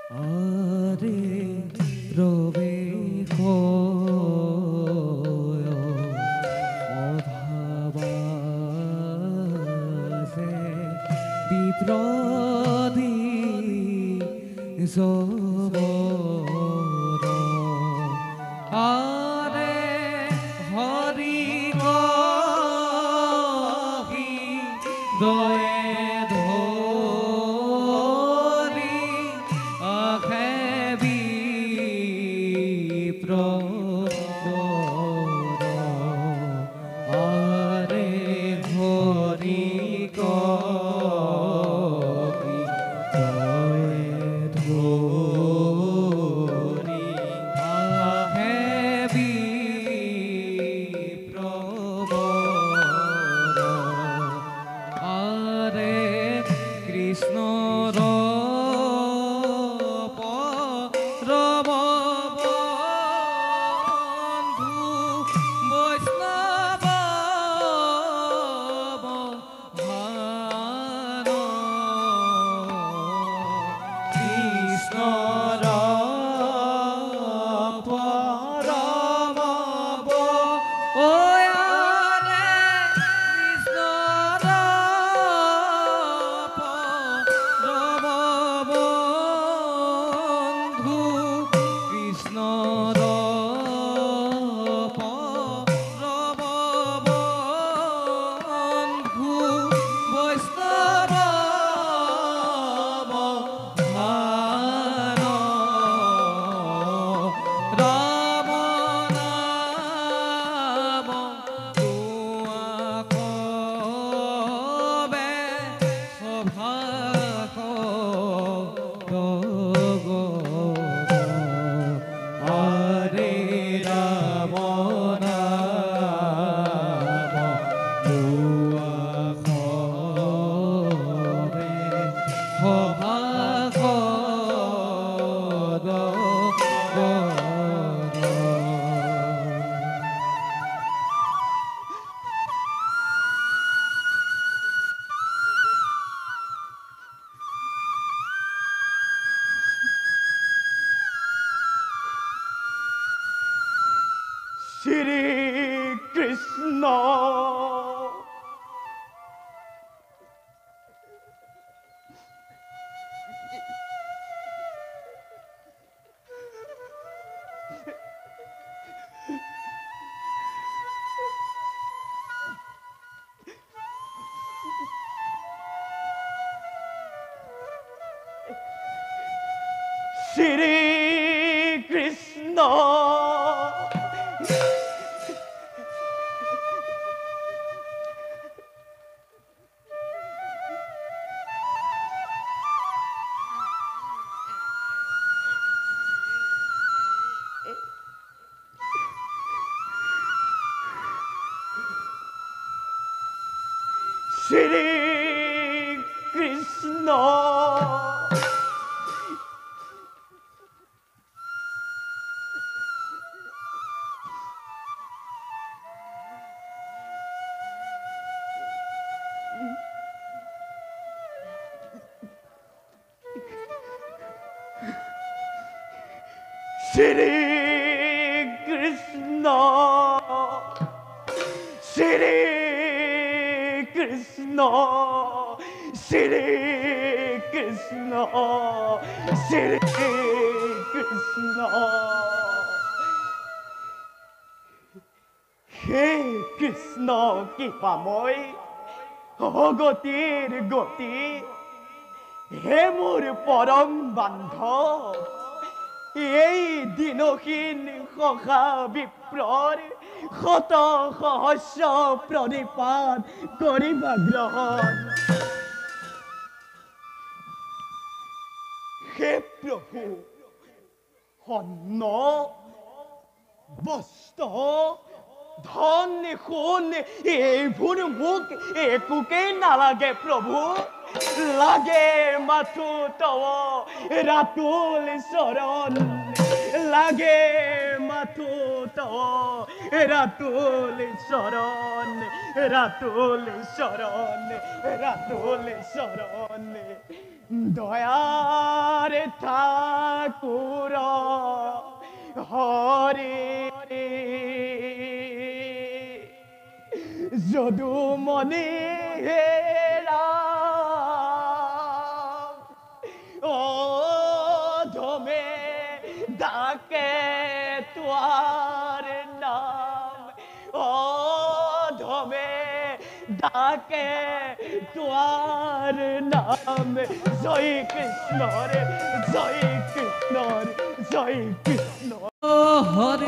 আরে প্রবেশ অধাবাসে বিপ্রদি জবর আরে হরি গহি দয়ে ধরি আখে বিপ্র আরে হরি গহি দয়ে ধরি আখে বিপ্র আরে কৃষ্ণ রব বন্ধু বৈষ্ণব ভান কৃষ্ণ পরম ও আরে কৃষ্ণ পরম বন্ধু কৃষ্ণ পরম বন্ধু বৈষ্ণব ভান রাম নাম তুয়া কবে সভাক আরে রাম নাম তুয়া কবে সভাক শ্রী কৃষ্ণ শ্রী কৃষ্ণ শ্রী কৃষ্ণ শ্রী কৃষ্ণ শ্রী কৃষ্ণ শ্রী কৃষ্ণ শ্রী কৃষ্ণ হে কৃষ্ণ কৃপাময় অগতির গতি হে মোর পরম বান্ধব এই দিনহীন সখা বিপ্ৰৰ শত সহস্ৰ প্ৰণিপাত কৰিবা গ্ৰহণ হে প্ৰভু অন্ন বস্ত্ৰ ধন সোণ এইবোৰ মোক একোকেই নালাগে প্ৰভু লাগে মাথো তৱ ৰাতুল চৰণ লাগে মাথো তৱ ৰাতুল চৰণ ৰাতুল চৰণ ৰাতুল চৰণ দয়াৰ ঠাই ঠাকুর হরে যদু মনে হেরা ও ধমে ডাকে তোয়ার নাম ও ধমে ডাকে তোয়ার নাম জয় কৃষ্ণ রে জয় কৃষ্ণ রে জয় কৃষ্ণ হরে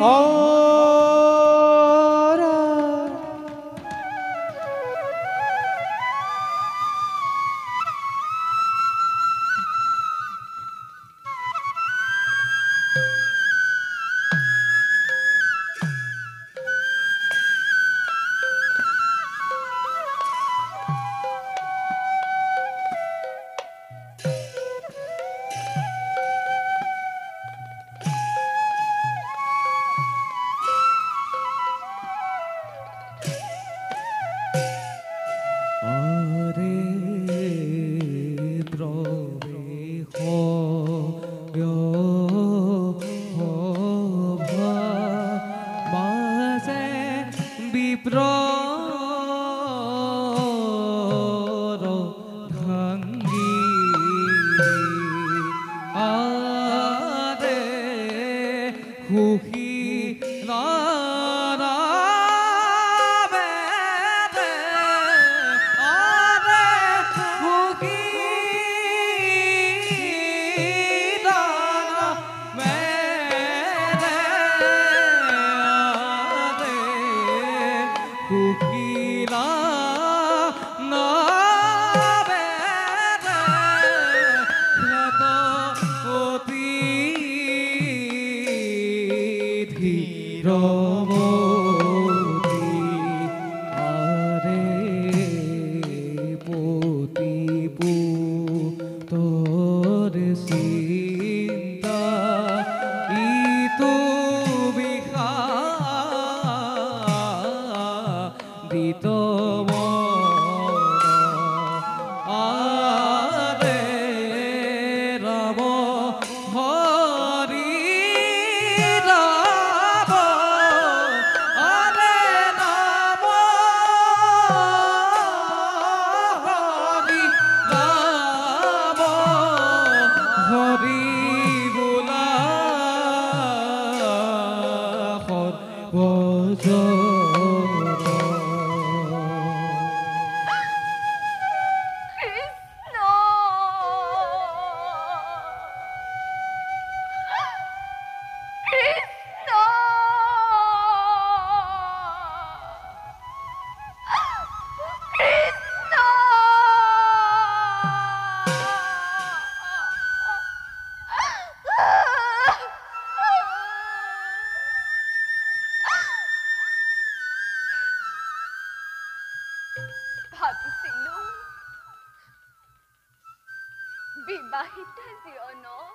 বিবাহিতা জীৱনত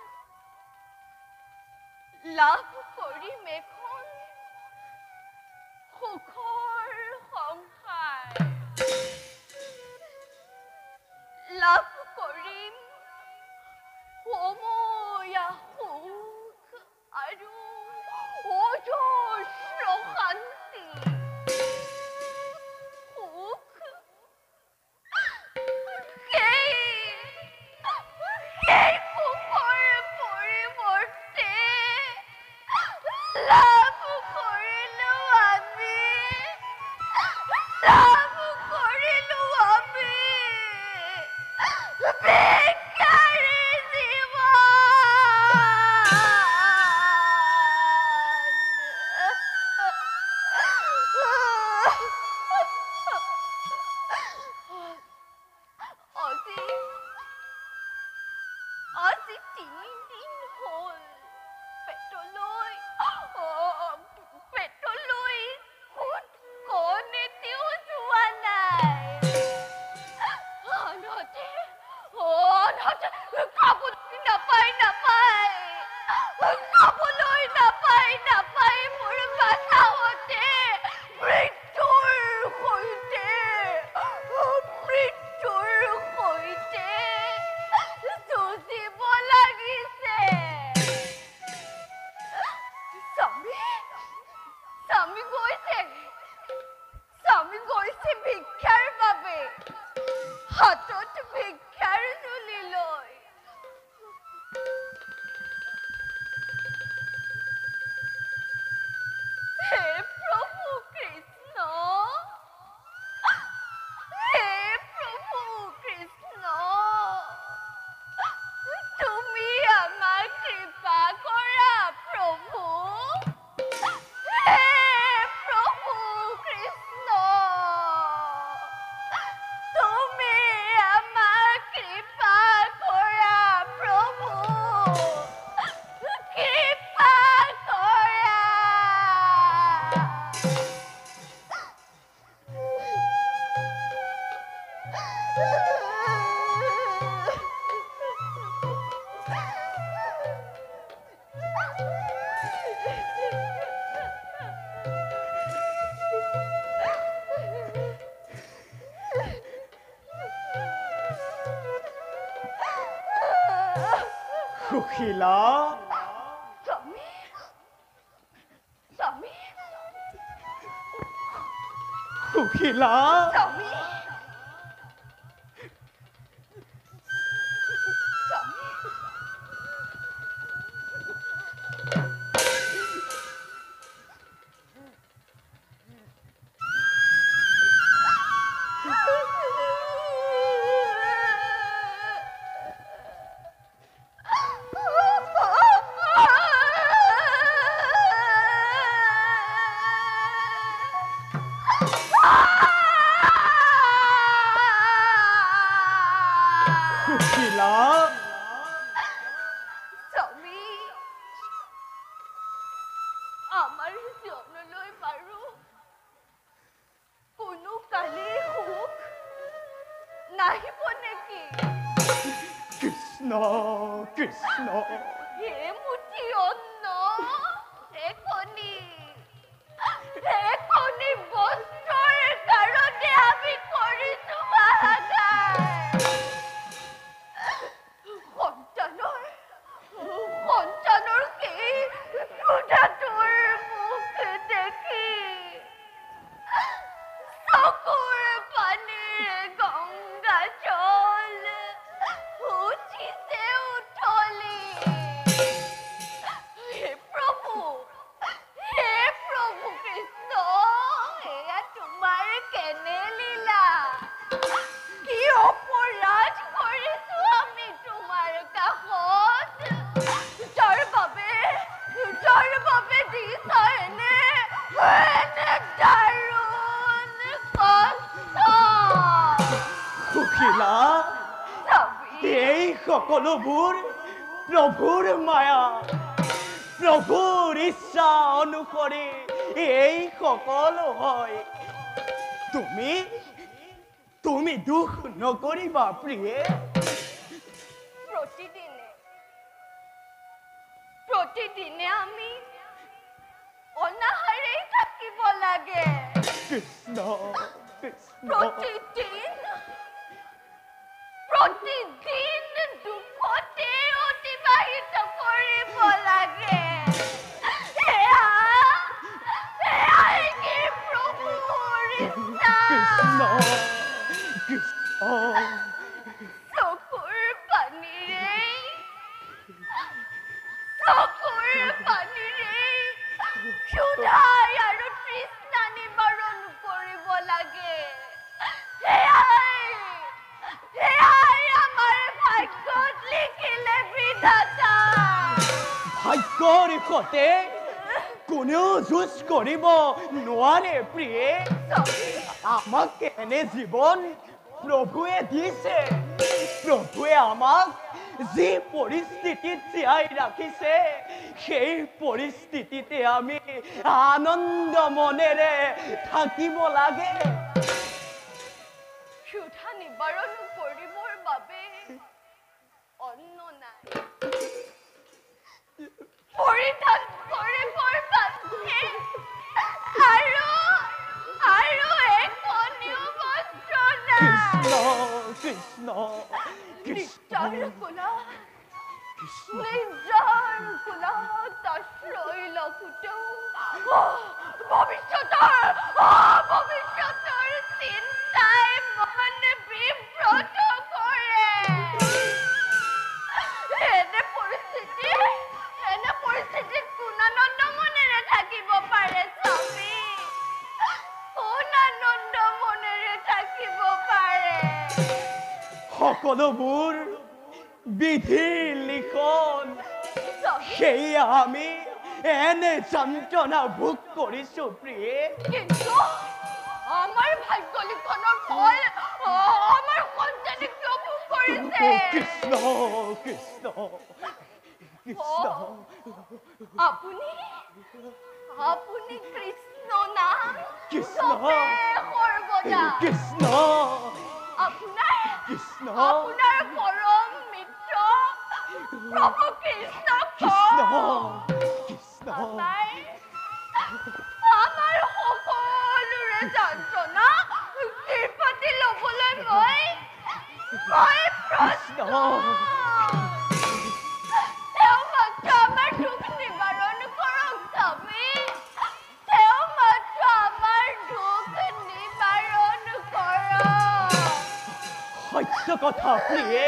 লাভ কৰিম এখন সুখৰ সংসাৰ লাভ কৰিম সময়া সুখ আৰু অজস্ৰ শান্তি সুশীলা স্বামী স্বামী সুশীলা স্বামী স্বামী সুশীলা স্বামী আমাৰ জনলৈ বাৰু কোনো কালে সুখ নাহিব নেকি কৃষ্ণ কৃষ্ণ হে মুঠি অন্ন হে কণী বস্ত্ৰৰ কাৰণে আমি কৰিছো হাহাকাৰ সন্তানৰ সেই ক্ষুধাটোৰ মুখ দেখি চকুৰ পানীৰে গংগা জল উঠিছে উঠলি হে প্ৰভু কৃষ্ণ এয়া তোমাৰ কেনে লীলা কি অপৰাধ কৰিছো আমি তোমাৰ কাষত যাৰ বাবে দিছা এনে দাৰুণ কষ্ট সুশীলা স্বামী এই সকলোবোৰ প্ৰভুৰ মায়া প্ৰভুৰ ইচ্ছা অনুসৰি এই সকলো হয় তুমি দুখ নকৰিবা প্ৰিয়ে প্ৰতিদিনে আমি অনাহাৰেই থাকিব লাগে কৃষ্ণ কৃষ্ণ প্ৰতিদিন দুখতে অতিবাহিত কৰিব লাগে এয়াই কি প্ৰভুৰ ইচ্ছা কৃষ্ণ কৃষ্ণ চকুৰ পানীৰে ক্ষুধা আৰু তৃষ্ণা নিবাৰণ কৰিব লাগে এয়াই আমাৰ ভাগ্যত লিখিলে বিধাতা ভাগ্যৰ সতে কোনেও যুঁজ কৰিব নোৱাৰে প্ৰিয়ে আমাক এনে জীৱন প্ৰভুৱে দিছে প্ৰভুৱে আমাক যি পৰিস্থিতিত জীয়াই ৰাখিছে সেই পৰিস্থিতিতে আমি আনন্দ মনেৰে থাকিব লাগে ক্ষুধা নিবাৰণ কৰিবৰ বাবে অন্ন নাই পৰিধান কৰিবৰ বাবে আৰু একনিও বস্ত্ৰ নাই কৃষ্ণ কৃষ্ণ নিজৰ কোলাত আশ্ৰয় লওঁতেও ভৱিষ্যতৰ চিন্তাই মন বিব্ৰত কৰে এনে পৰিস্থিতিত কোন আনন্দ মনেৰে থাকিব পাৰে স্বামী কোন আনন্দ মনেৰে থাকিব পাৰে সকলোবোৰ বিধিৰ লিখন সেয়া আমি এনে যন্ত্ৰণা ভোগ কৰিছো প্ৰিয়ে কিন্তু আমাৰ ভাগ্য লিখনৰ ফল আমাৰ সন্তানে কিয় ভোগ কৰিছে কৃষ্ণ কৃষ্ণ কৃষ্ণ আপুনি কৃষ্ণ নাম কৃষ্ণ সৰ্বদা কৃষ্ণ আপোনাৰ কৃষ্ণ পৰম মিত্ৰ প্ৰভু কৃষ্ণ কৃষ্ণ তেওঁ মাত্ৰ আমাৰ দুখ নিবাৰণ কৰক স্বামী তেওঁ মাত্ৰ আমাৰ দুখ নিবাৰণ কৰক সত্য কথা প্ৰিয়ে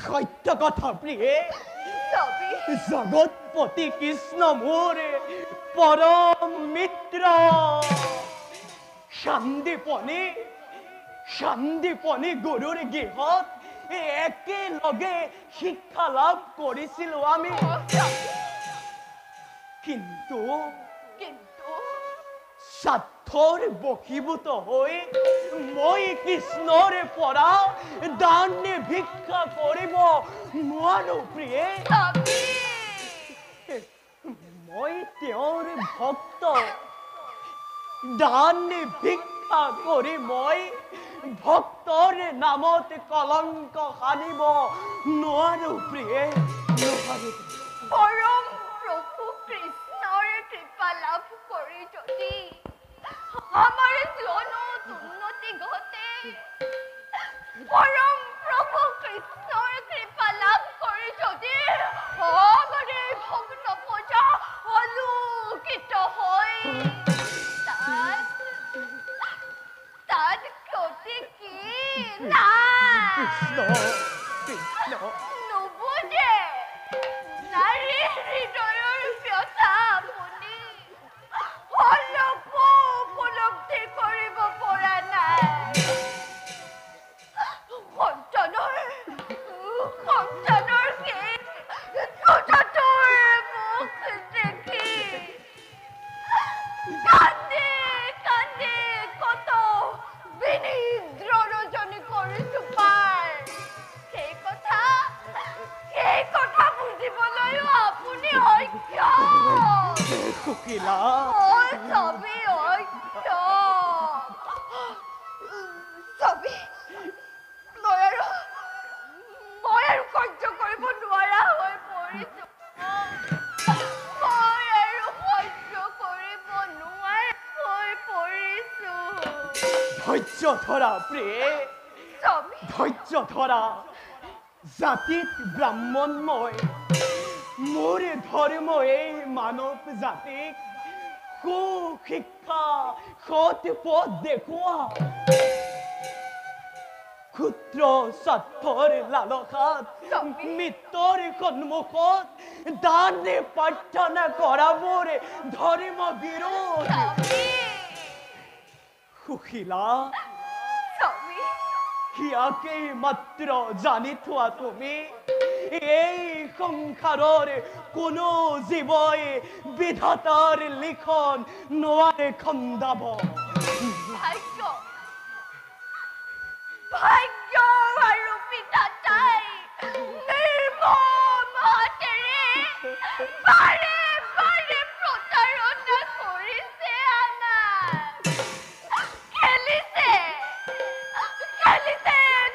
সত্য কথা প্ৰিয়ে স্বামী জগৎপতি কৃষ্ণ মোৰ পৰম মিত্ৰ শান্তিপনি গুৰুৰ গৃহত একেলগে শিক্ষা লাভ কৰিছিলো আমি কিন্তু স্বাৰ্থৰ বশীভূত হৈ মই কৃষ্ণৰ পৰা দান ভিক্ষা কৰিব নোৱাৰো প্ৰিয়ে মই তেওঁৰ ভক্ত দান ভিক্ষা কৰি মই ভক্তৰ নামত কলংক সানিব নোৱাৰো প্ৰিয়ে নোৱাৰো পৰম প্ৰভু কৃষ্ণৰ কৃপা লাভ কৰি যদি আমাৰ জীৱনত উন্নতি ঘটে পৰম প্ৰভু কৃষ্ণৰ কৃপা লাভ কৰি যদি আমাৰ ভক্ত পূজা আলোকিত হয় তাত ক্ষতি কি নাই কৃষ্ণ কৃষ্ণ নুবুজে নাৰী হৃদয়ৰ ব্যথা আপুনি অলপো উপলব্ধি কৰিব পৰা নাই সন্তানৰ সেই দুটাটোৰ মুখ দেখি কান্দে কান্দে কত বিনিদ্ৰ ৰজনী কৰিছো পাৰ সেই কথা বুজিবলৈও আপুনি অজ্ঞ কুকিলা ছবি অজ্ঞ ছবি মই আৰু সহ্য কৰিব নোৱাৰা হৈ পৰিছো মই আৰু সহ্য কৰিব নোৱাৰা হৈ পৰিছো ধৈৰ্য ধৰা প্ৰিয়ে ছবি ধৈৰ্য ধৰা জাতিত ব্ৰাহ্মণ মই মোৰ ধৰ্ম এই মানৱ জাতিক সুশিক্ষা সৎ পথ দেখুওৱা ক্ষুদ্ৰ স্বাৰ্থৰ লালসাত মৃত্যুৰ সন্মুখত দান প্ৰাৰ্থনা কৰা মোৰ ধৰ্ম বিৰোধ সুশীলা ইয়াকে মাত্ৰ জানি থোৱা তুমি এই সংসাৰৰ কোনো জীৱই বিধাতাৰ লিখন নোৱাৰে খন্দাব ভাগ্য আৰু বিধাতাই নিৰ্মম হাতেৰে বাৰে বাৰে প্ৰতাৰণা কৰিছে আমাক খেলিছে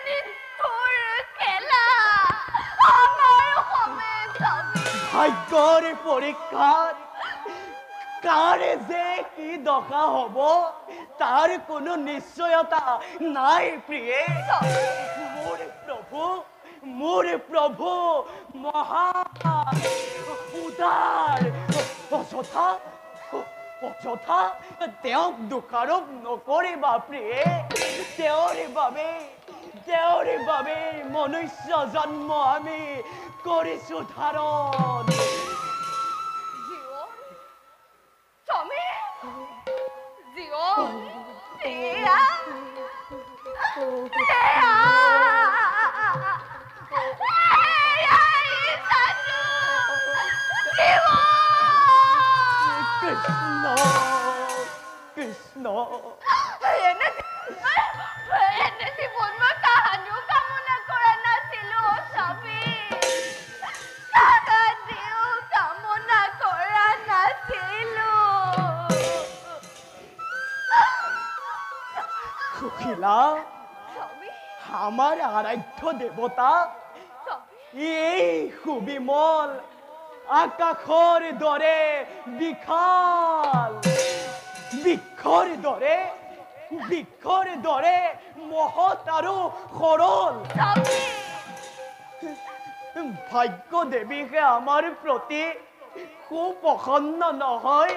নিষ্ঠুৰ খেলা আমাৰ সময় ভাগ্যৰ পৰীক্ষাত কাৰ যে কি দশা হ'ব তাৰ কোনো নিশ্চয়তা নাই প্ৰিয়ে মোৰ প্ৰভু মহা উদাৰ অযথা তেওঁক দোষাৰোপ নকৰিবা প্ৰিয়ে তেওঁৰ বাবে মনুষ্য জন্ম আমি কৰিছো ধাৰণ কৃষ্ণ কৃষ্ণ এনে জীৱন মই কাহানিও কামনা কৰা নাছিলো কামনা কৰা নাছিলো সুশীলা আমাৰ আৰাধ্য দেৱতা এই সুবিমল আকাশৰ দৰে বিশাল বৃক্ষৰ দৰে মহৎ আৰু সৰল ভাগ্য দেৱীকে আমাৰ প্ৰতি খুব প্ৰসন্ন নহয়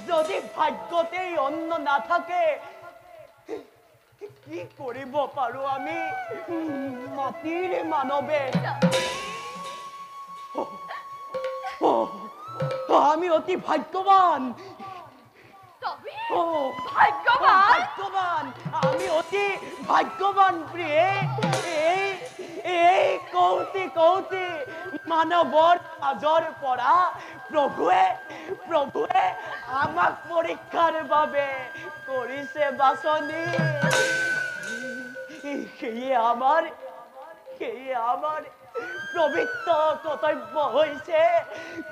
যদি ভাগ্যতেই অন্ন নাথাকে কি কৰিব পাৰো আমি মাটিৰ মানৱে আমি অতি ভাগ্যৱান ভাগ্যৱান আমি অতি ভাগ্যৱান প্ৰিয়ে এই কৌতি কৌতি মানৱৰ মাজৰ পৰা প্ৰভুৱে আমাক পৰীক্ষাৰ বাবে কৰিছে বাছনি সেয়ে আমাৰ পবিত্ৰ কৰ্তব্য হৈছে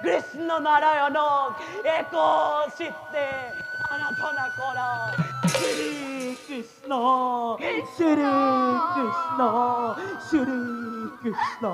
কৃষ্ণ নাৰায়ণক এক চিত্তে আৰাধনা কৰা শ্ৰী কৃষ্ণ শ্ৰী কৃষ্ণ শ্ৰী কৃষ্ণ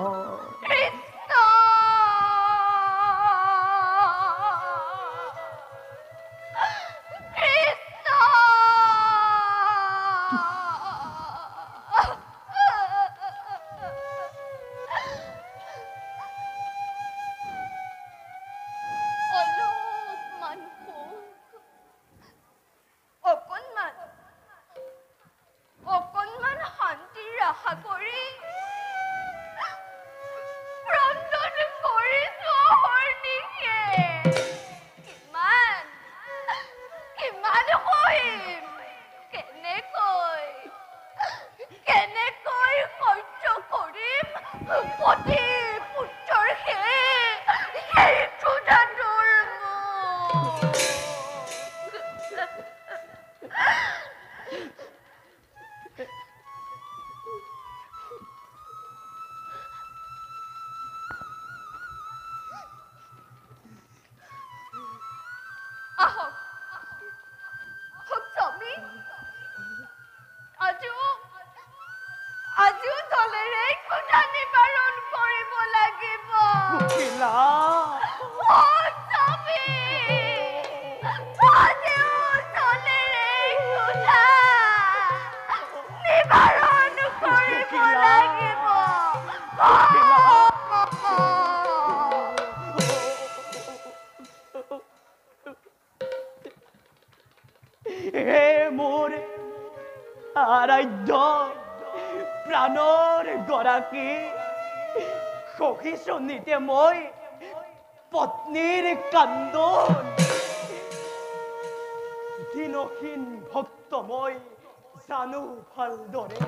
মোৰ আৰাধ্য প্ৰাণৰ গৰাকী সহিছো নিতে মই পত্নীৰ কান্দন দিনহীন ভক্ত মই জানো ভালদৰে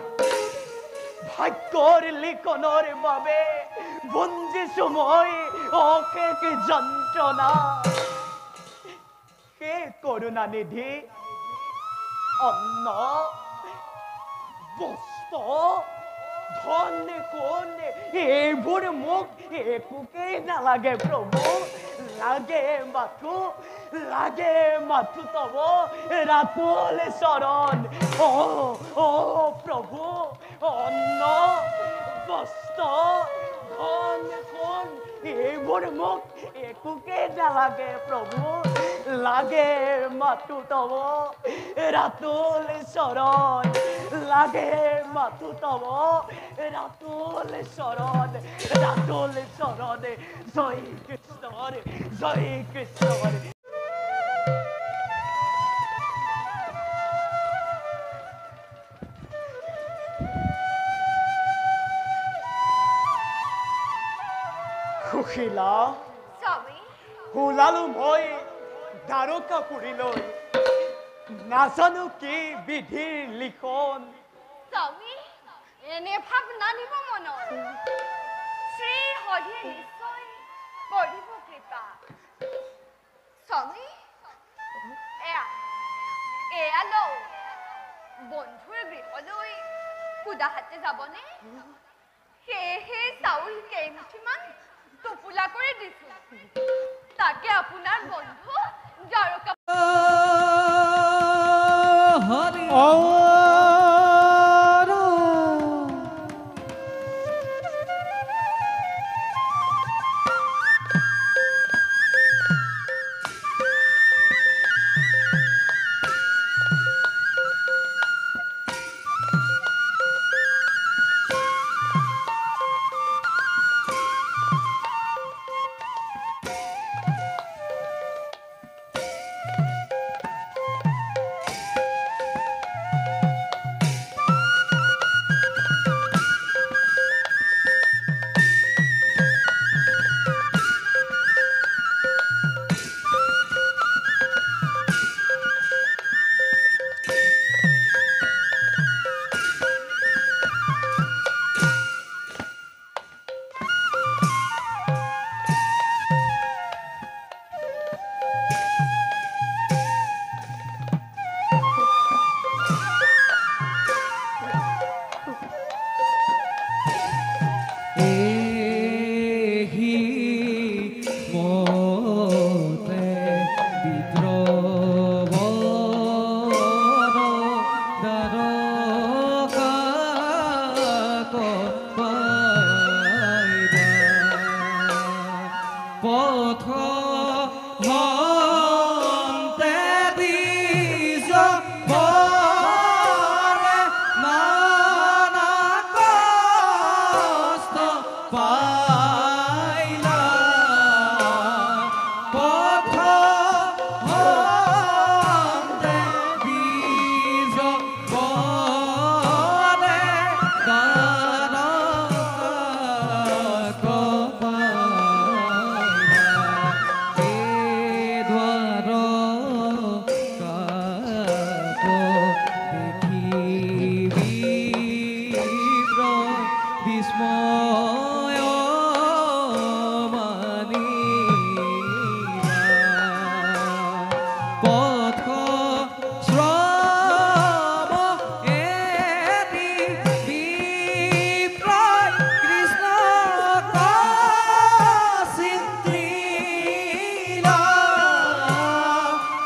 ভাগ্যৰ লিখনৰ বাবে বঞ্চিছো মই অশেষ যন্ত্ৰণা হে কৰুণানিধি অন্ন বস্ত্ৰ ধন সোণ এইবোৰ মোক একোকেই নালাগে প্ৰভু লাগে মাথো তব ৰাতুল চৰণ অ প্ৰভু অন্ন বস্ত্ৰ ধন সোণ এইবোৰ মোক একোকেই নালাগে প্ৰভু লাগে মাথো তব ৰাতুল চৰণ লাগে মাথো তব ৰাতুল চৰণ জয় কৃষ্ণ সুশীলা ওলালো মই দ্বাৰকাপুৰীলৈ নাজানো কি বিধিৰ লিখন এনে ভাৱ নানিব মনৰ শ্ৰী হৰিয়ে নিশ্চয় কৰিব কৃপা স্বামী এয়া লও বন্ধুৰ গৃহলৈ সুদা হাতে যাবনে সেয়েহে চাউল কেইমুঠিমান টোপোলা কৰি দিছো তাকে আপোনাৰ বন্ধু দ্বাৰকা পথ হন্তে দিছ পৰে নানা কষ্ট পাইলা পথ হন্তে দিছ পৰে নানা কষ্ট বিস্ময় মানিলা পথ শ্ৰম এটি বিপ্ৰয় কৃষ্ণ চিন্তিলা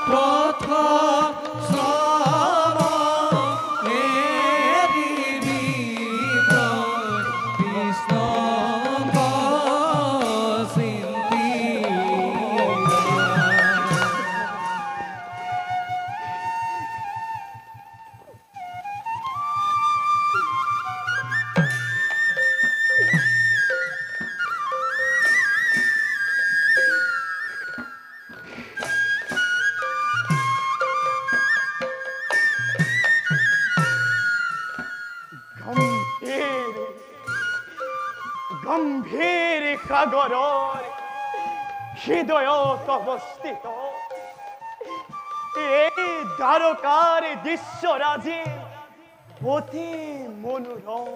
পথ শ্ৰম এটি বিপ্ৰয় কৃষ্ণ গম্ভীৰ সাগৰৰ হৃদয়ত অৱস্থিত এই দ্বাৰকাৰ দৃশ্যৰাজি অতি মনোৰম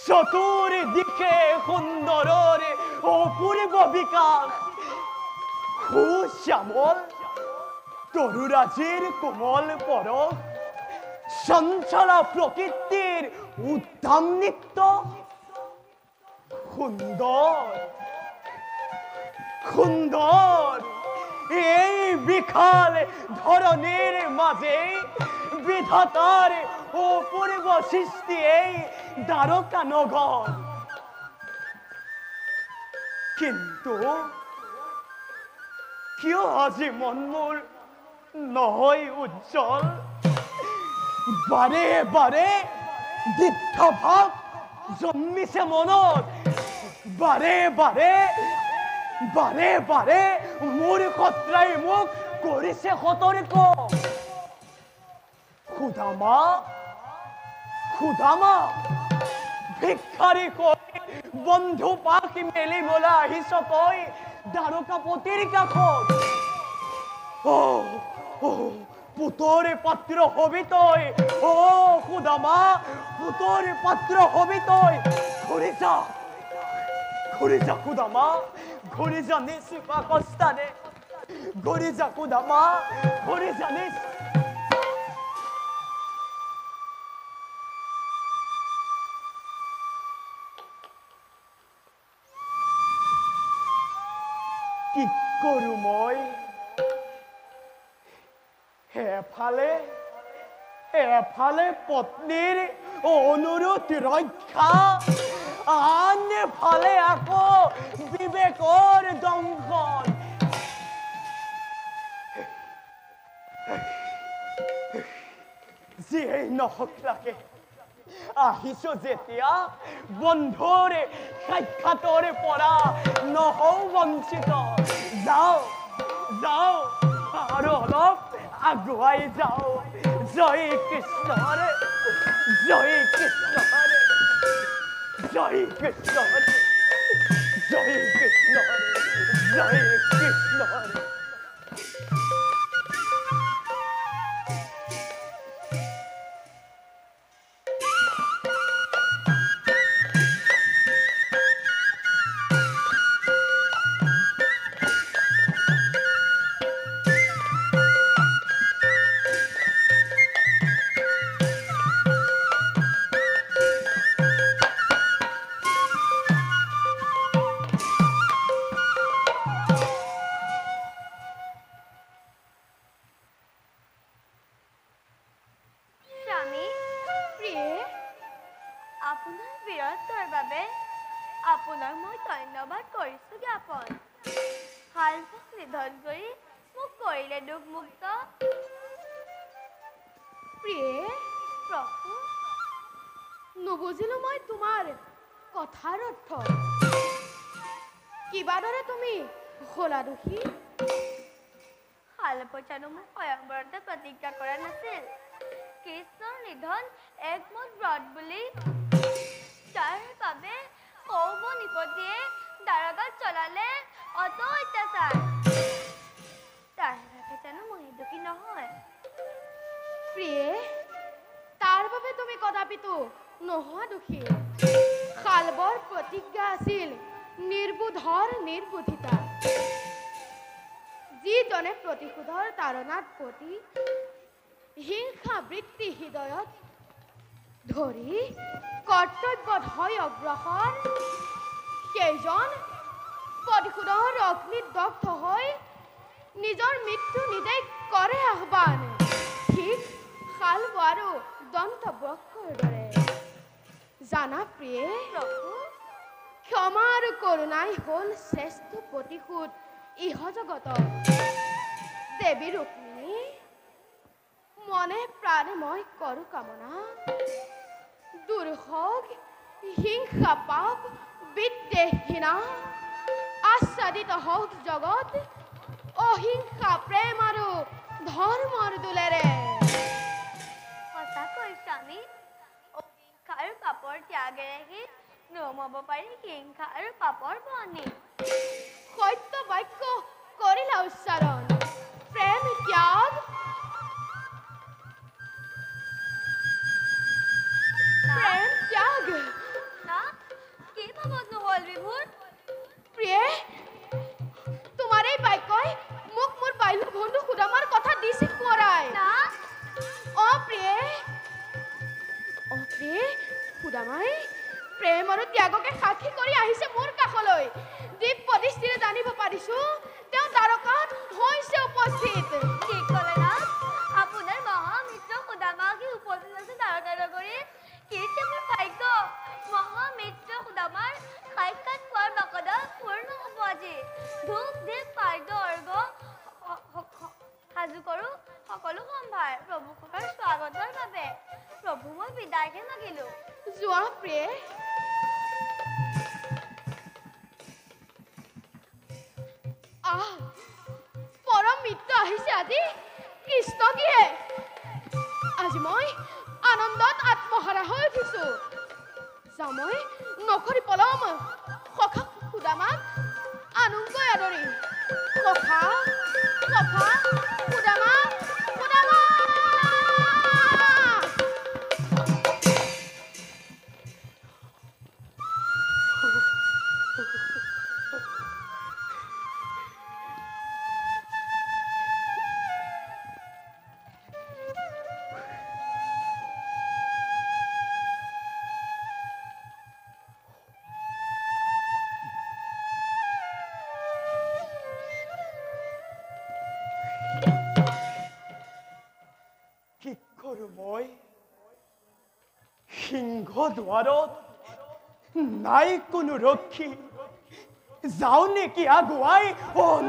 চতুৰ্দিশে সুন্দৰৰ অপূৰ্ব বিকাশ সুশ্যামল তৰুৰাজিৰ কোমল পৰশ চঞ্চলা প্ৰকৃতিৰ উদ্দাম নৃত্য সুন্দৰ সুন্দৰ এই বিশাল ধৰণীৰ মাজে বিধাতাৰ অপূৰ্ব সৃষ্টি এই দ্বাৰকা নগৰ কিন্তু কিয় আজি মন মোৰ নহয় উজ্জ্বল বাৰে বাৰে বৃদ্ধ ভাৱ জন্মিছে মনত বাৰে বাৰে মোৰ শত্ৰাই মোক কৰিছে সতৰ্ক সুদামা ভিক্ষাৰী কৰি বন্ধু পাখি মেলিবলৈ আহিছ তই দ্বাৰকাপতিৰ কাষত পুতৰে পাত্ৰ হবি তই সুদামা পুতৰে পাত্ৰ হবি তই ঘূৰি যা সুদামা ঘূৰি যা নিশ্চিপা কষ্টানে ঘূৰি যা সুদামা ঘূৰি যা কি কৰো মই এফালে পত্নীৰ অনুৰোধ ৰক্ষা আনফালে আকৌ বিবেকৰ দংশন যিয়েই নহওক লাগে আহিছো যেতিয়া বন্ধুৰ সাক্ষাতৰ পৰা নহও বঞ্চিত যাও আৰু অলপ আগুৱাই যাও জয় কৃষ্ণ জয় কৃষ্ণ জয় কৃষ্ণ জয় কৃষ্ণ জয় কৃষ্ণ আপন শালপক নিধন কৰি মোক কৰিলে দুখ মুক্ত প্ৰিয়ে প্ৰভু নুবুজিলো মই তোমাৰ কথাৰ অৰ্থ কিবা দৰে তুমি হলা দোষী শালপক জানো মোক স্বয়ংবৰতে প্ৰতিজ্ঞা কৰা নাছিল কৃষ্ণৰ নিধন একমত ব্ৰত বুলি তাৰ বাবে কৌব নিপতিয়ে দাৰগাত চলালে অত অত্যাচাৰ তাৰ বাবে জানো মই দোষী নহয় প্ৰিয়ে তাৰ বাবে তুমি কদাপিতো নোহোৱা দোষী শালবৰ প্ৰতিজ্ঞা আছিল নিৰ্বোধৰ নিৰ্বোধিতা যিজনে প্ৰতিশোধৰ তাৰণাত পতি হিংসা বৃত্তি হৃদয়ত ধৰি কৰ্তব্যত হয় অগ্ৰসৰ সেইজন প্ৰতিশোধৰ অগ্নিত দগ্ধ হৈ নিজৰ মৃত্যু নিজেই কৰে আহ্বান ঠিক শালব আৰু দন্তবক্ৰৰ দৰে জানা প্ৰিয়ে প্ৰভু ক্ষমা আৰু কৰোণাই হ'ল শ্ৰেষ্ঠ প্ৰতিশোধ ইহ জগত দেৱী ৰুক্মিণী মনে প্ৰাণে মই কৰো কামনা দূৰ হওক হিংসা পাপ বিদ্বেষহীনা আচ্ছাদিত হওক জগত অহিংসা প্ৰেম আৰু ধৰ্মৰ দোলেৰে সঁচাকৈ স্বামী অহিংসা আৰু পাপৰ ত্যাগেৰেহে নমাব পাৰি হিংসা আৰু পাপৰ বনি সত্য বাক্য কৰিলা উচ্চাৰণ প্ৰেম ত্যাগ প্ৰেম ত্যাগ না কি ভাবত নহ'ল বিভূৰ প্ৰিয়ে তোমাৰ এই বাক্যই মোক মোৰ বাল্য বন্ধু সুদামাৰ কথা দিছে কোৱাই না প্ৰিয়ে সুদামাই প্ৰেম আৰু ত্যাগকে সাক্ষী কৰি আহিছে মোৰ কাষলৈ দীপ প্ৰতিষ্ঠিৰে জানিব পাৰিছো তেওঁ দ্বাৰকাত হৈছে উপস্থিত ঠিক ক'লে না আপোনাৰ মহামিত্ৰ সুদামাক উপস্থিত আছে দ্বাৰকা নগৰীত কি যে মোৰ ভাগ্য মহামিত্ৰ সুদামাৰ সাক্ষাৎ পোৱাৰ বাকদা পূৰ্ণ হ'ব আজি ধূপ দীপ পাৰ্ঘ্য অৰ্ঘ্য সাজু কৰোঁ সকলো সম্ভাৰ প্ৰভু ককাৰ স্বাগতৰ বাবে প্ৰভু মই বিদায়হে মাগিলোঁ যোৱা প্ৰিয়ে পৰম মিত্ৰ আহিছে আজি কৃষ্ণ কিহে আজি মই আনন্দত আত্মহাৰা হৈ উঠিছো যা মই নখৰি পলম সখা সুদামাক আনুংগৈ আদৰি সখা সখা সুদামা সুদামা কি কৰোঁ মই সিংহ দুৱাৰত নাই কোনো ৰক্ষী যাওঁ নেকি আগুৱাই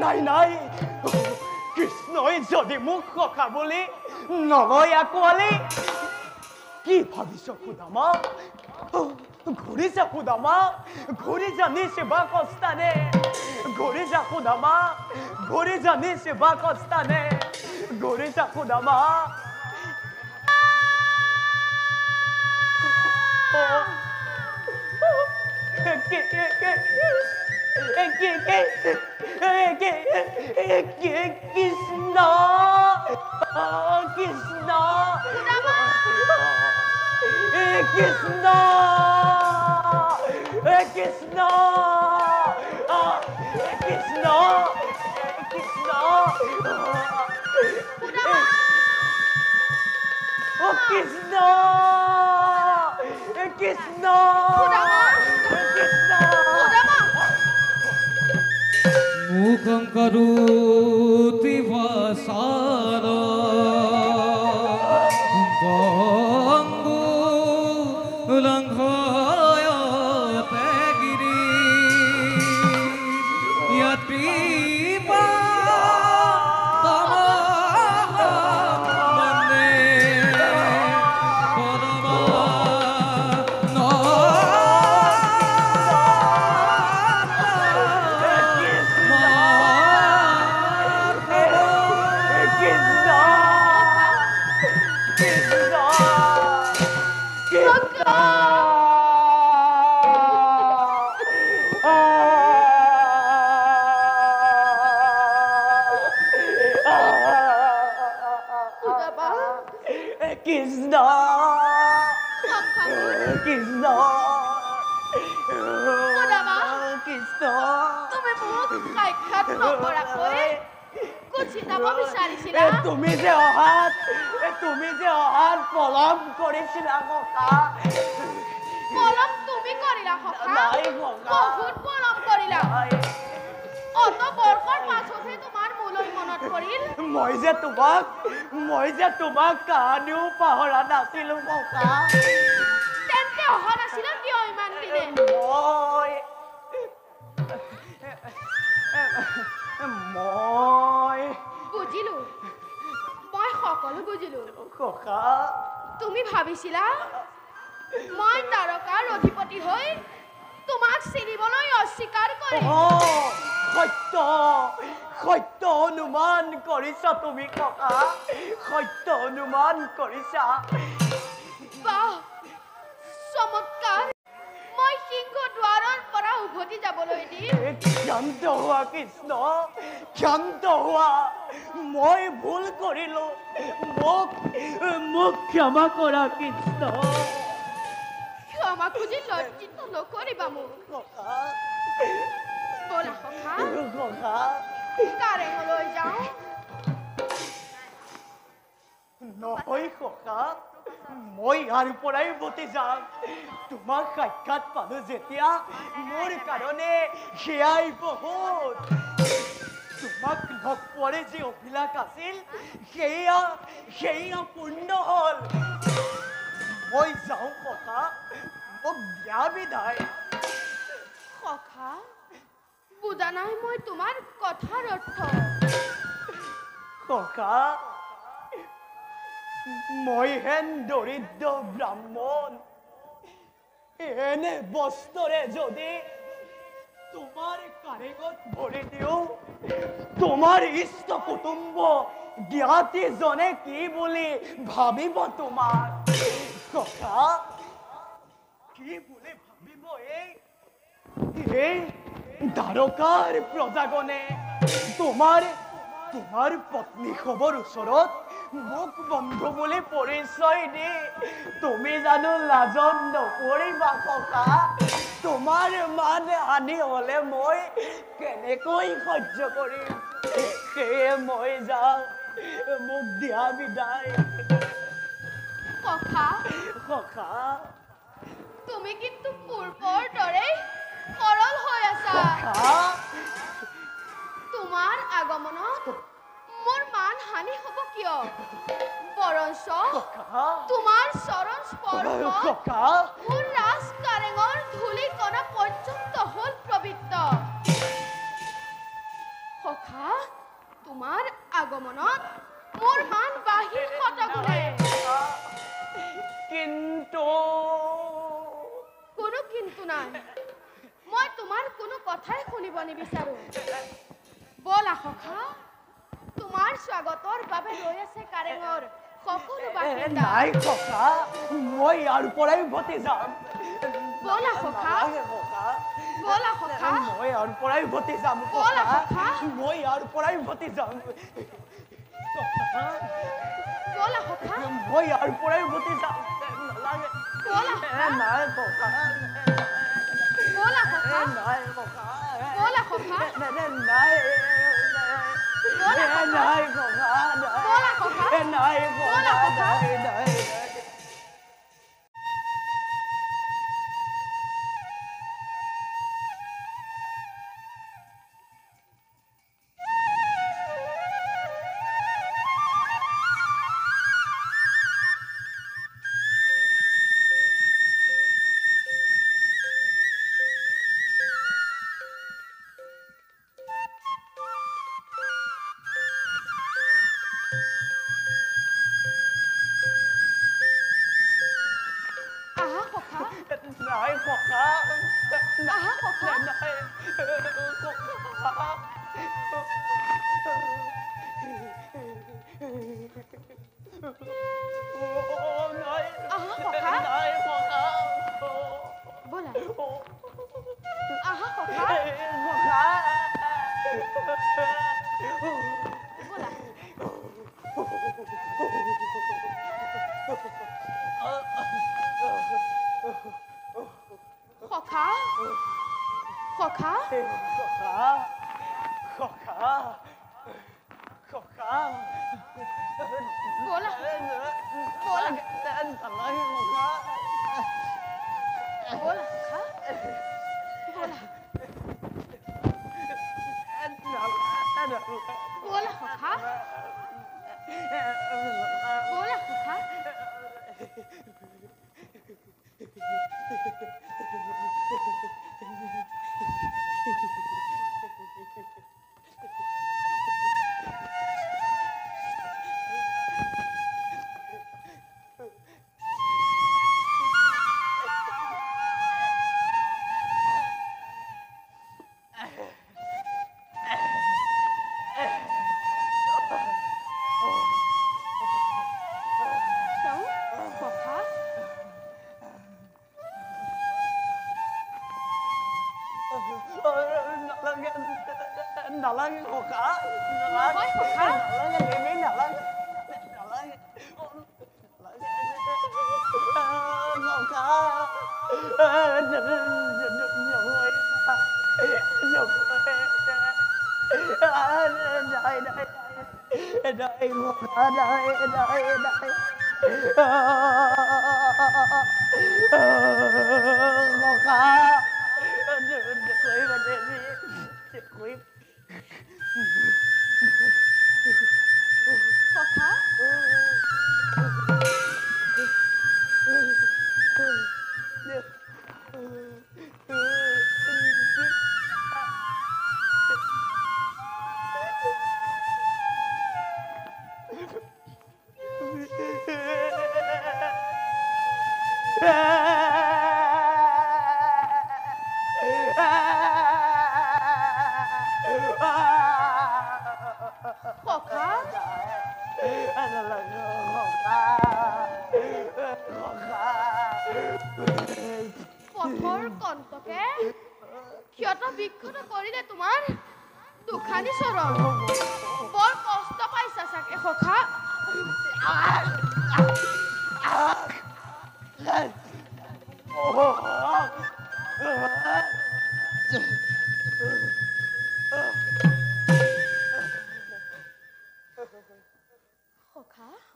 নাই নাই কৃষ্ণই যদি মোক সখা বুলি নলয় আকোৱালি কি ভাবিছ সুদামা ঘূৰি যা সুদামা ঘূৰি যা নিশিবা কস্তানে ঘূৰি যা সুদামা ঘূৰি যা নিশিবা কস্তানে ঘূৰি যা সুদামা কৃষ্ণ কৃষ্ণ কৃষ্ণ কৃষ্ণ কৃষ্ণ কৃষ্ণ কৃষ্ণ কৃষ্ণ কৃষ্ণ মুখং করোতি ভাসার পঙ্গু লঙ্ঘয়তে গিরি কৰিবা মনে কৃষ্ণ কৃষ্ণ কৃষ্ণ তুমি মোক সাক্ষাৎ নকৰাকৈ কুচি যাব বিচাৰিছিলা তুমি যে অহাত পলম কৰিছিলা ককা পলম তুমি কৰিলা সখা নাই ককা বহুত পলম কৰিলা অত বৰ্ষৰ পাছতহে তোমাৰ মোলৈ মনত পৰিল মই যে তোমাক কাহানিও পাহৰা নাছিলো ককা তেন্তে অহা নাছিলা কিয় ইমান দিনে মই বুজিলো মই সকলো বুজিলো ককা তুমি ভাবিছিলা মই তাৰকাৰ অধিপতি হৈ তোমাক চিনিবলৈ অস্বীকাৰ কৰিম সত্য অনুমান কৰিছা তুমি ককা সত্য অনুমান কৰিছা বাহ চমৎকাৰ মই সিংহ দুৱাৰৰ পৰা উভতি যাবলৈ দিম ক্ষান্ত হোৱা কৃষ্ণ ক্ষান্ত হোৱা মই ভুল কৰিলো মোক ক্ষমা কৰা কৃষ্ণ ক্ষমা খুজি লজ্জিত নকৰিবা মোক ককা ব'লা সখা ককা কাৰেঙলৈ যাওঁ নহয় ককা মই ইয়াৰ পৰাই উভতি যাম তোমাক সাক্ষাৎ পালো যেতিয়া মোৰ কাৰণে সেয়াই বহুত তোমাক লগ পোৱাৰে যি অভিলাষ আছিল সেয়া পূৰ্ণ হ'ল মই যাওঁ ককা মোক দিয়া বিদায় সখা বুজা নাই মই তোমাৰ কথাৰ অৰ্থ ককা মই হেন দৰিদ্ৰ ব্ৰাহ্মণ এনে বস্ত্ৰৰে যদি তোমাৰ কাৰেঙত ভৰি দিওঁ তোমাৰ ইষ্ট কুটুম্ব জ্ঞাতিজনে কি বুলি ভাবিব তোমাৰ ককা কি বুলি ভাবিব এই দ্বাৰকাৰ প্ৰজাগণে তোমাৰ পত্নী খবৰ ওচৰত মোক বন্ধু বুলি পৰিচয় দি তুমি জানো লাজত নপৰিবা ককা তোমাৰ মান হানি হলে মই কেনেকৈ সহ্য কৰিম সেয়ে মই যাওঁ মোক দিয়া বিদায় সখা তুমি কিন্তু পূৰ্বৰ দৰেই সৰল হৈ আছা তোমাৰ আগমনত মোৰ মান হানি হ'ব কিয় বৰঞ্চ তোমাৰ চৰণ স্পৰ্শ মোৰ ৰাজ কাৰেঙৰ ধূলিকণা পৰ্যন্ত হ'ল পবিত্ৰ সখা তোমাৰ আগমনত মোৰ মান বাঢ়িল শতগুণে কিন্তু কোনো কিন্তু নাই মই তোমাৰ কোনো কথাই শুনিব নিবিচাৰো ব'লা সখা তোমাৰ স্বাগতৰ বাবে ৰৈ আছে কাৰেঙৰ সকলো বাসিন্দা নাই ককা মই ইয়াৰ পৰাই উভতি যাম ব'লা সখা মই ইয়াৰ পৰাই উভতি যাম ব'লা সখা মই ইয়াৰ পৰাই উভতি যাম ব'লা সখা মই ইয়াৰ পৰাই উভতি যাম নালাগে ব'লা নাই ককা ব'লা সখা নাই ককা ব'লা সখা নাই ব'লা নাই ককা ব'লা সখা নাই ব'লা সখা নাই আহা সখা নাই নাই আহা সখা নাই ককা ব'লা আহা সখা ককা ব'লা সখা সখা ককা ককা ব'লা ব'লা ব'লা সখা ব'লা ব'লা সখা ব'লা সখা চাওঁ সখা নালাগে ককা নহয় সখা নালাগে নেমে নালাগে নালাগে সখা সখা পথৰ কণ্টকে ক্ষত বিক্ষত কৰিলে তোমাৰ দুখানি চৰণ বৰ কষ্ট পাইছা চাগে সখা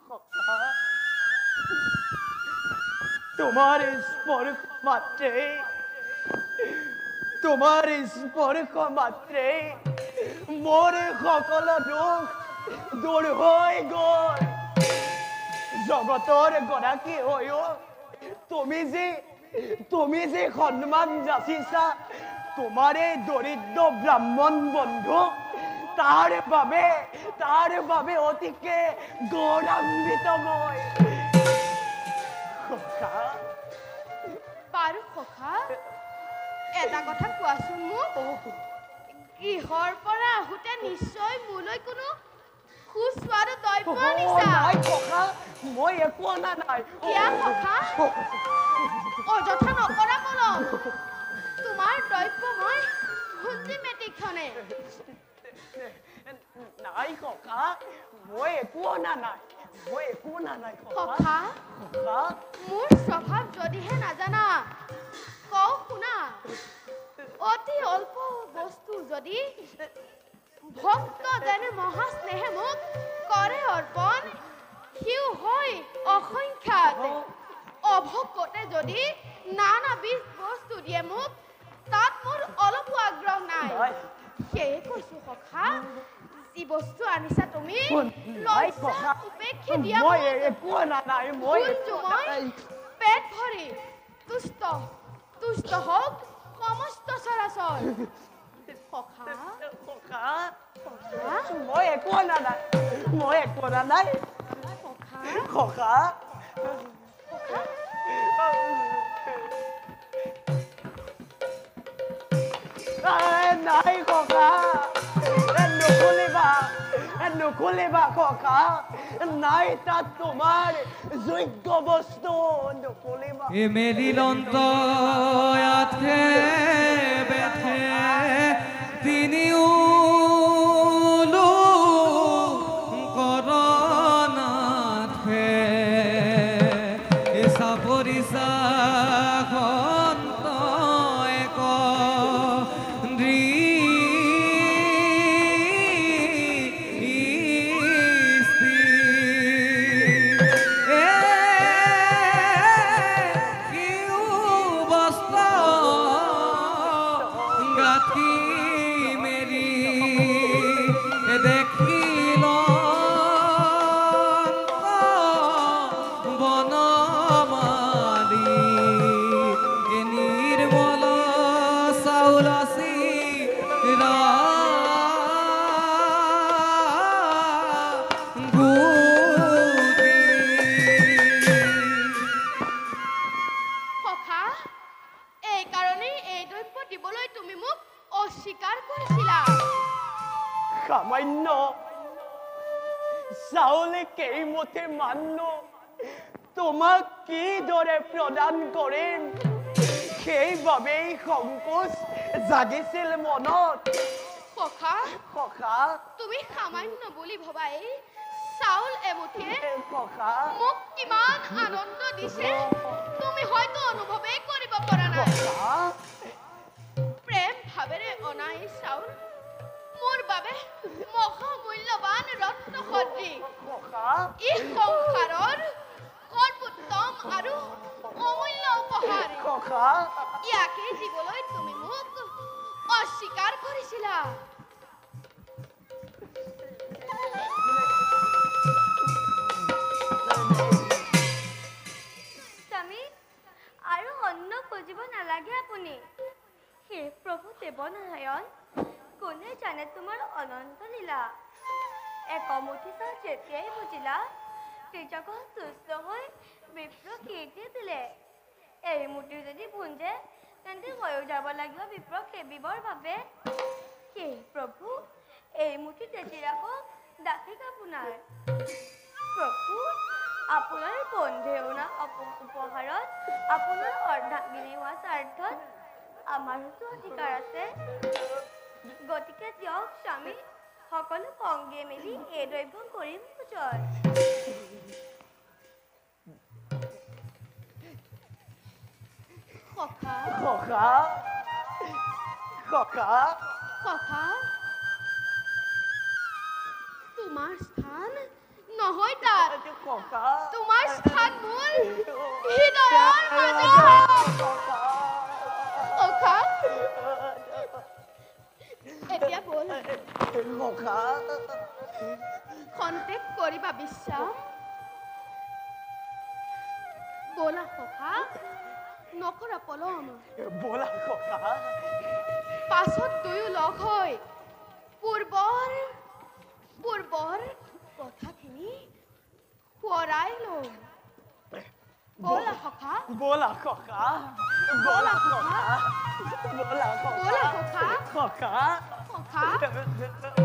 সখা তোমাৰ স্পৰ্শ মাত্ৰে তোমাৰ স্পৰ্শ মাত্ৰে মোৰ সকল দুখ দূৰ হৈ গল জগতৰ গৰাকী হৈও তুমি যে সন্মান যাচিছা তোমাৰ এই দৰিদ্ৰ ব্ৰাহ্মণ বন্ধু তাৰ বাবে অতিকে গৌৰৱান্বিত মই বাৰু সখা এটা কথা কোৱাচোন মোক গৃহৰ পৰা আহোঁতে নিশ্চয় মোলৈ কোনো সুস্বাদু দ্ৰব্য আনিছা নাই ককা মই একো অনা নাই কিয়া সখা অযথা নকৰা কলম তোমাৰ দ্ৰব্য মই খুঁজিম এটিক্ষণে নাই ককা মই একো অনা নাই সখা ককা মোৰ স্বভাৱ যদিহে নাজানা কওঁ শুনা অতি অল্প বস্তু যদি ভক্ত যেনে মহাস্নেহে মোক কৰে অৰ্পণ সিও হয় অসংখ্যাত অভক্ততে যদি নানাবিধ বস্তু দিয়ে মোক তাত মোৰ অলপো আগ্ৰহ নাই সেয়ে কৈছো সখা যি বস্তু আনিছা তুমি লৈছা উপেক্ষি দিয়া মই একো অনা নাই মই পেট ভৰি তুষ্ট হওক সমস্ত চৰাচৰ সখা মই একো অনা নাই সখা ককা নাই ককা নুখুলিবা ককা নাই তাত তোমাৰ যোগ্য বস্তু নুখুলিবা এ মেলিলন্ত আথে বেথে তিনিও করনাথে এ সাপরিসা খন্ত এক দেখিল বনমালী এ নির্মল চাউলসী সখা এই কাৰণেই এই দ্ৰব্য দিবলৈ তুমি মোক অস্বীকাৰ কৰিছিলা সামান্য চাউলে কেইমতে মান্য তোমাক কিদৰে প্ৰদান কৰিম সেইবাবেই সংকোচ জাগিছিল মনত সখা ককা তুমি সামান্য বুলি ভবাই চাউল এমুঠিয়ে ককা মোক কিমান আনন্দ দিছে তুমি হয়তো অনুভৱেই কৰিব পৰা নাই ককা প্ৰেম ভাৱেৰে অনা এই চাউল মোৰ বাবে মহামূল্যৱান ৰত্ন সদৃশ ককা এই সংসাৰৰ সৰ্বোত্তম আৰু অমূল্য উপহাৰ ককা ইয়াকে দিবলৈ তুমি মোক অস্বীকাৰ কৰিছিলা স্বামী আৰু অন্ন খুজিব নালাগে আপুনি হে প্ৰভু দেৱনাৰায়ণ কোনে জানে তোমাৰ অনন্ত লীলা একমুঠি চাউল যেতিয়াই বুজিলা ত্ৰিজগত সুস্থ হৈ বিপ্ৰ কীৰ্তি দিলে এই মুঠি যদি ভুঞ্জে তেন্তে ময়ো যাব লাগিব বিপ্ৰ সেবিবৰ বাবে হে প্ৰভু এই মুঠি তেজি ৰাখক দাসীক আপোনাৰ প্ৰভু আপোনাৰ বন্ধেউনা উপহাৰত আপোনাৰ অৰ্ধাংগিনী হোৱা স্বাৰ্থত আমাৰোতো অধিকাৰ আছে গতিকে দিয়ক স্বামী সকলো সংগে মিলি এই দ্ৰব্য কৰিম পূজন সখা ককা ককা সখা তোমাৰ স্থান নহয় তাত ককা তোমাৰ স্থান মোৰ হৃদয়ৰ মাজত সখা এতিয়া বল ককা খন্তেক কৰিবা বিশ্বাস বলা সখা নকৰা পলম ব'লা ককা পাছত দুয়ো লগ হৈ পূৰ্বৰ কথাখিনি সোঁৱৰাই লম বলা সখা ব'লা ককা ব'লা ককা ব'লা বলা ককা সখা ককা সখা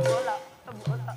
ব'লা ব'লা